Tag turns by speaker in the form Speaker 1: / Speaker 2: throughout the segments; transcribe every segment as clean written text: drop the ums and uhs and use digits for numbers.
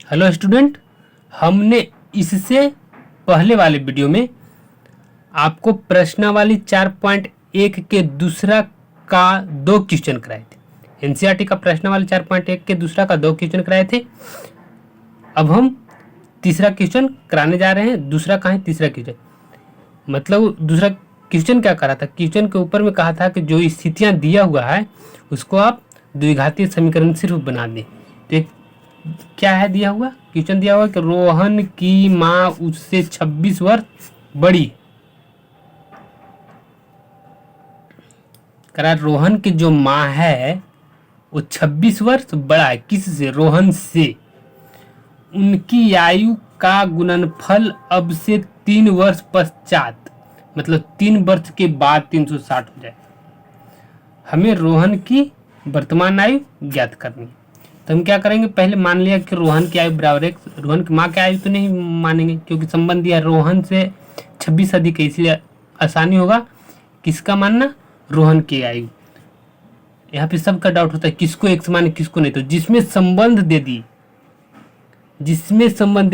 Speaker 1: Hello student, हमने इससे पहले वाले वीडियो में आपको प्रश्नावली 4.1 के दूसरा का 2 क्वेश्चन कराए थे। एनसीईआरटी का प्रश्नावली 4.1 के दूसरा का 2 क्वेश्चन कराए थे। अब हम तीसरा क्वेश्चन कराने जा रहे हैं। दूसरा कहाँ है? तीसरा क्वेश्चन मतलब दूसरा क्वेश्चन क्या करा था? क्वेश्चन के ऊपर में कहा था कि जो स्थितियाँ दिया हुआ है उसको आप द्विघातीय समीकरण सिर्फ बना दें। तो एक क्या है दिया हुआ? क्वेश्चन दिया हुआ कि रोहन की माँ उससे 26 वर्ष बड़ी। करा रोहन की जो माँ है वो 26 वर्ष बड़ा है। किससे? रोहन से। उनकी आयु का गुणनफल अब से 3 वर्ष पश्चात, मतलब 3 वर्ष के बाद 360 हो जाए। हमें रोहन की वर्तमान आयु ज्ञात करनी है। तो हम क्या करेंगे? पहले मान लिया कि रोहन की आयु बराबर एक, रोहन की माँ की आयु तो नहीं मानेंगे क्योंकि संबंध दिया रोहन से 26 अधिक है, इसलिए आसानी होगा किसका मानना? रोहन की आयु। यहाँ पे सबका डाउट होता है किसको एक्स माने किसको नहीं। तो जिसमें संबंध दे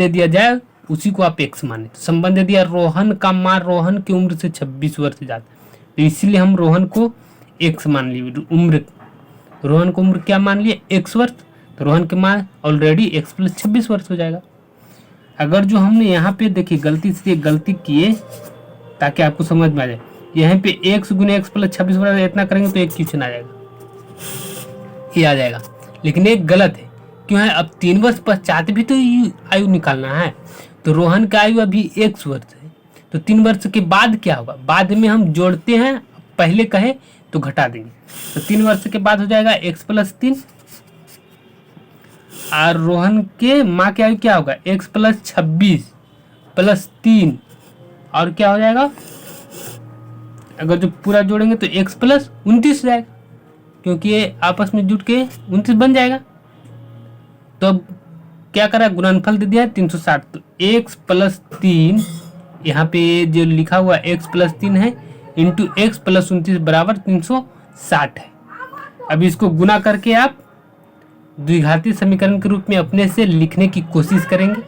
Speaker 1: दिया जाए उसी को आप एक्स माने। तो संबंध दे दिया रोहन का माँ रोहन की उम्र से 26 वर्ष ज्यादा, तो इसलिए हम रोहन को एक्स मान लिए। उम्र रोहन को उम्र क्या मान लिए? एक्स वर्ष। तो रोहन की माँ ऑलरेडी एक्स प्लस 26 वर्ष हो जाएगा। अगर जो हमने यहाँ पे देखिए गलती किए ताकि आपको समझ में आ जाए, यहाँ पे एक्स गुने एक्स प्लस 26 वर्ष इतना करेंगे तो एक क्वेश्चन आ जाएगा, ये आ जाएगा। लेकिन एक गलत है। क्यों है? अब 3 वर्ष पश्चात भी तो आयु निकालना है। तो रोहन का आयु अभी एक्स वर्ष है, तो 3 वर्ष के बाद क्या होगा? बाद में हम जोड़ते हैं, पहले कहे तो घटा देंगे। तो 3 वर्ष के बाद हो जाएगा एक्स प्लस 3, और रोहन के माँ की आयु क्या होगा? एक्स प्लस 26 प्लस 3, और क्या हो जाएगा? अगर जो पूरा जोड़ेंगे तो एक्स प्लस 29 जाएगा, क्योंकि ये आपस में जुट के 29 बन जाएगा। तो अब क्या करा? गुणनफल दे दिया है 360, तो एक्स प्लस 3, यहाँ पे जो लिखा हुआ एक्स प्लस 3 है इंटू एक्स प्लस 29 बराबर 360 है। अब इसको गुना करके आप द्विघातीय समीकरण के रूप में अपने से लिखने की कोशिश करेंगे।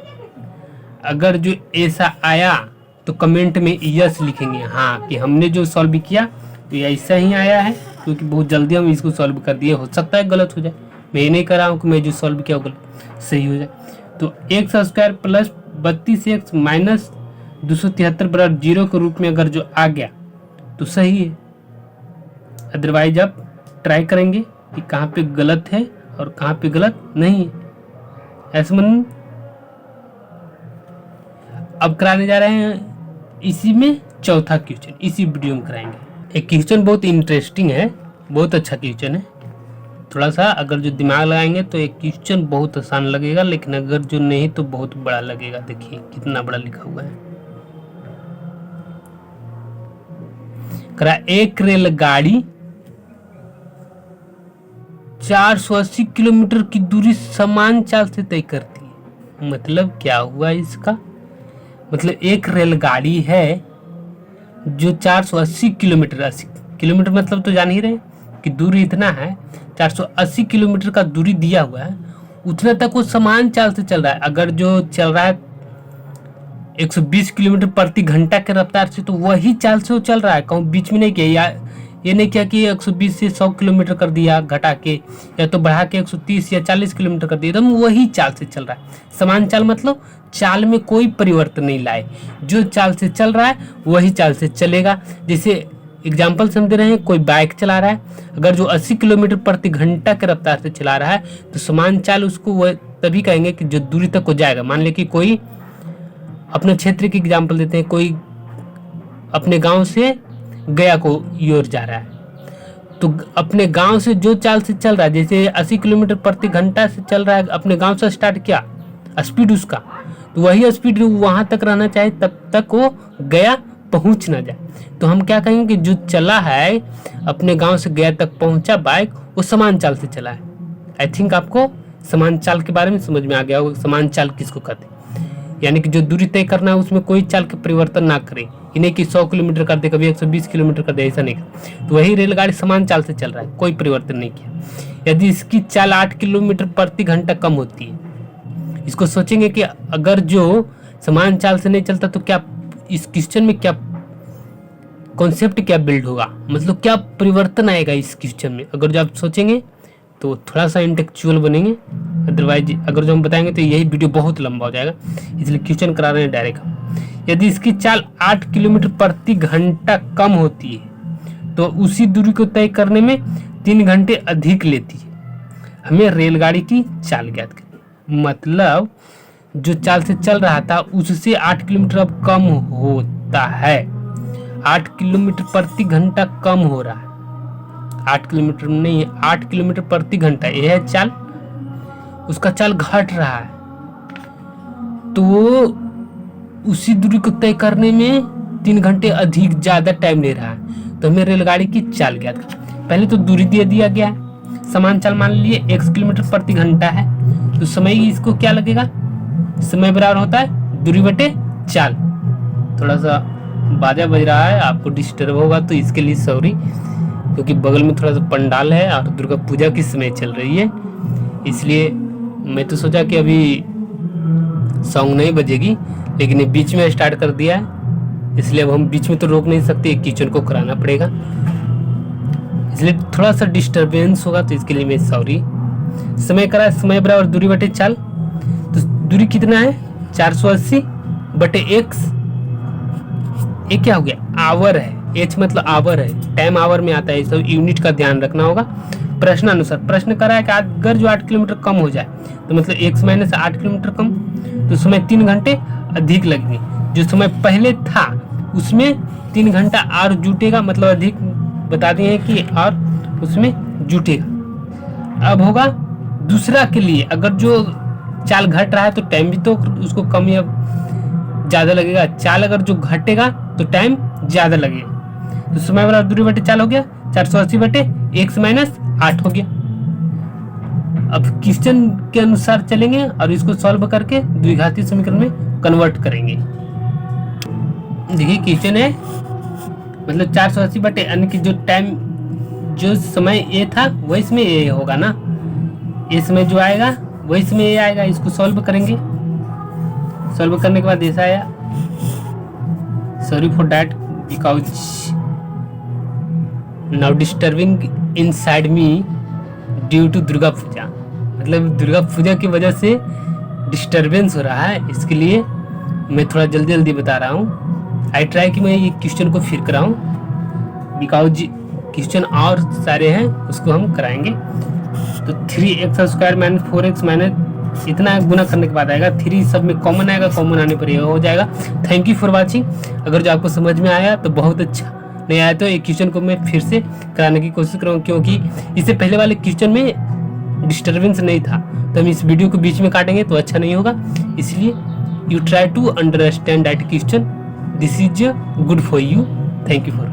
Speaker 1: अगर जो ऐसा आया तो कमेंट में यस लिखेंगे, हाँ कि हमने जो सॉल्व किया तो ये ऐसा ही आया है, क्योंकि बहुत जल्दी हम इसको सॉल्व कर दिए। हो सकता है गलत हो जाए, मैं ये नहीं कर रहा हूँ कि मैं जो सॉल्व किया वो गलत सही हो जाए। तो x square plus 32x minus 273 बराबर 0 के रूप में अगर जो आ गया तो सही है। अदरवाइज आप ट्राई करेंगे कि कहाँ पे गलत है और कहाँ पे गलत नहीं है। ऐसे मन अब कराने जा रहे हैं इसी में चौथा क्वेश्चन, इसी वीडियो में कराएंगे। एक क्वेश्चन बहुत इंटरेस्टिंग है, बहुत अच्छा क्वेश्चन है। थोड़ा सा अगर जो दिमाग लगाएंगे तो एक क्वेश्चन बहुत आसान लगेगा, लेकिन अगर जो नहीं तो बहुत बड़ा लगेगा। देखिए कितना बड़ा लिखा हुआ है। करा एक रेलगाड़ी 480 किलोमीटर की दूरी समान चाल से तय करती है। मतलब क्या हुआ इसका? मतलब एक रेलगाड़ी है जो 480 किलोमीटर, 80 किलोमीटर मतलब तो जान ही रहे कि दूरी इतना है, 480 किलोमीटर का दूरी दिया हुआ है, उतना तक वो समान चाल से चल रहा है। अगर जो चल रहा है 120 किलोमीटर प्रति घंटा के रफ्तार से, तो वही चाल से वो चल रहा है, कहूँ बीच में नहीं किया, ये नहीं किया कि 120 से 100 किलोमीटर कर दिया घटा के, या तो बढ़ा के 130 या 40 किलोमीटर कर दिया, एकदम वही चाल से चल रहा है। समान चाल मतलब चाल में कोई परिवर्तन नहीं लाए, जो चाल से चल रहा है वही चाल से चलेगा। जैसे एग्जाम्पल समझ रहे हैं, कोई बाइक चला रहा है, अगर जो 80 किलोमीटर प्रति घंटा के रफ्तार से चला रहा है तो समान चाल उसको वह तभी कहेंगे कि जो दूरी तक को जाएगा। मान लिया कि कोई अपने क्षेत्र की एग्जाम्पल देते हैं, कोई अपने गांव से गया को ओर जा रहा है, तो अपने गांव से जो चाल से चल रहा है, जैसे 80 किलोमीटर प्रति घंटा से चल रहा है, अपने गांव से स्टार्ट किया स्पीड उसका, तो वही स्पीड वहां तक रहना चाहिए, तब तक वो गया पहुंच ना जाए। तो हम क्या कहेंगे कि जो चला है अपने गांव से गया तक पहुंचा बाइक, वो समान चाल से चला है। आई थिंक आपको समान चाल के बारे में समझ में आ गया होगा। समान चाल किसको कहते हैं? यानी कि जो दूरी तय करना है उसमें कोई चाल के परिवर्तन ना करे, इन्हें कि 100 किलोमीटर कर दे, कभी 120 किलोमीटर कर दे, ऐसा नहीं कर। तो वही रेलगाड़ी समान चाल से चल रहा है, कोई परिवर्तन नहीं किया। यदि इसकी चाल 8 किलोमीटर प्रति घंटा कम होती है इसको सोचेंगे कि अगर जो समान चाल से नहीं चलता तो क्या इस क्वेश्चन में क्या कॉन्सेप्ट क्या बिल्ड होगा, मतलब क्या परिवर्तन आएगा इस क्वेश्चन में। अगर जो आप सोचेंगे तो थोड़ा सा इंटेलेक्चुअल बनेंगे, अदरवाइज अगर जो हम बताएंगे तो यही वीडियो बहुत लंबा हो जाएगा, इसलिए क्वेश्चन करा रहे हैं डायरेक्ट हम। यदि इसकी चाल 8 किलोमीटर प्रति घंटा कम होती है तो उसी दूरी को तय करने में 3 घंटे अधिक लेती है। हमें रेलगाड़ी की चाल ज्ञात करनी, मतलब जो चाल से चल रहा था उससे 8 किलोमीटर अब कम होता है। 8 किलोमीटर प्रति घंटा कम हो रहा है, 8 किलोमीटर नहीं, 8 किलोमीटर प्रति घंटा यह है चाल, उसका चाल घट रहा है तो वो उसी दूरी को तय करने में 3 घंटे अधिक ज़्यादा टाइम ले रहा है। तो हमें रेलगाड़ी की चाल ज्ञात करनी। पहले तो दूरी दे दिया गया है, समान चाल मान लीजिए x किलोमीटर प्रति घंटा है, तो समय इसको क्या लगेगा, समय बराबर होता है दूरी बटे चाल। थोड़ा सा बाजा बज रहा है, आपको डिस्टर्ब होगा तो इसके लिए सॉरी, क्योंकि बगल में थोड़ा सा पंडाल है और दुर्गा पूजा की समय चल रही है, इसलिए मैं तो सोचा कि अभी सॉन्ग नहीं बजेगी, लेकिन ये बीच में स्टार्ट कर दिया है, इसलिए अब हम बीच में तो रोक नहीं सकते, किचन को कराना पड़ेगा, इसलिए थोड़ा सा डिस्टर्बेंस होगा, तो इसके लिए मैं सॉरी। समय करा, समय बराबर दूरी बटे चाल, तो दूरी कितना है 480 बटे x, ये क्या हो गया आवर है, h मतलब आवर है, टाइम आवर में आता है, सब यूनिट का ध्यान रखना होगा। प्रश्न अनुसार प्रश्न करा है कि अगर जो 8 किलोमीटर कम हो जाए तो मतलब x माइनस 8 किलोमीटर कम तो समय 3 घंटे अधिक लगेंगे, जो समय पहले था उसमें 3 घंटा और जुटेगा, मतलब अधिक बता दिए हैं कि और उसमें जुटेगा। अब होगा दूसरा के लिए, अगर जो चाल घट रहा है तो टाइम भी तो उसको कम या ज़्यादा लगेगा, चाल अगर जो घटेगा तो टाइम ज़्यादा लगेगा, तो समय बराबर दूरी बटे चाल हो गया 480 बटे x माइनस 8 हो गया। अब क्वेश्चन के अनुसार चलेंगे और इसको सॉल्व करके द्विघातीय समीकरण में कन्वर्ट करेंगे। देखिए क्वेश्चन है, मतलब 480 बटे यानी कि जो टाइम जो समय ए था वही इसमें ए होगा ना, ये समय जो आएगा वही इसमें ए आएगा। इसको सॉल्व करेंगे, सॉल्व करने के बाद ऐसा आया, sorry for that because now disturbing inside me due to Durga Puja, मतलब दुर्गा पूजा की वजह से डिस्टर्बेंस हो रहा है, इसके लिए मैं थोड़ा जल्दी जल्दी बता रहा हूँ। आई ट्राई कि मैं ये क्वेश्चन को फिर कराऊँ, बिकॉज क्वेश्चन और सारे हैं उसको हम कराएंगे। तो 3x square minus 4x minus इतना गुना करने के बाद आएगा, 3 सब में कॉमन आएगा, कॉमन आने पर ये हो जाएगा। Thank you for watching. अगर जो आपको समझ में आया तो बहुत अच्छा, नहीं आया तो एक क्वेश्चन को मैं फिर से कराने की कोशिश करूँ, क्योंकि इससे पहले वाले क्वेश्चन में डिस्टर्बेंस नहीं था, तो हम इस वीडियो को बीच में काटेंगे तो अच्छा नहीं होगा, इसलिए you try to understand that question, this is good for you. Thank you for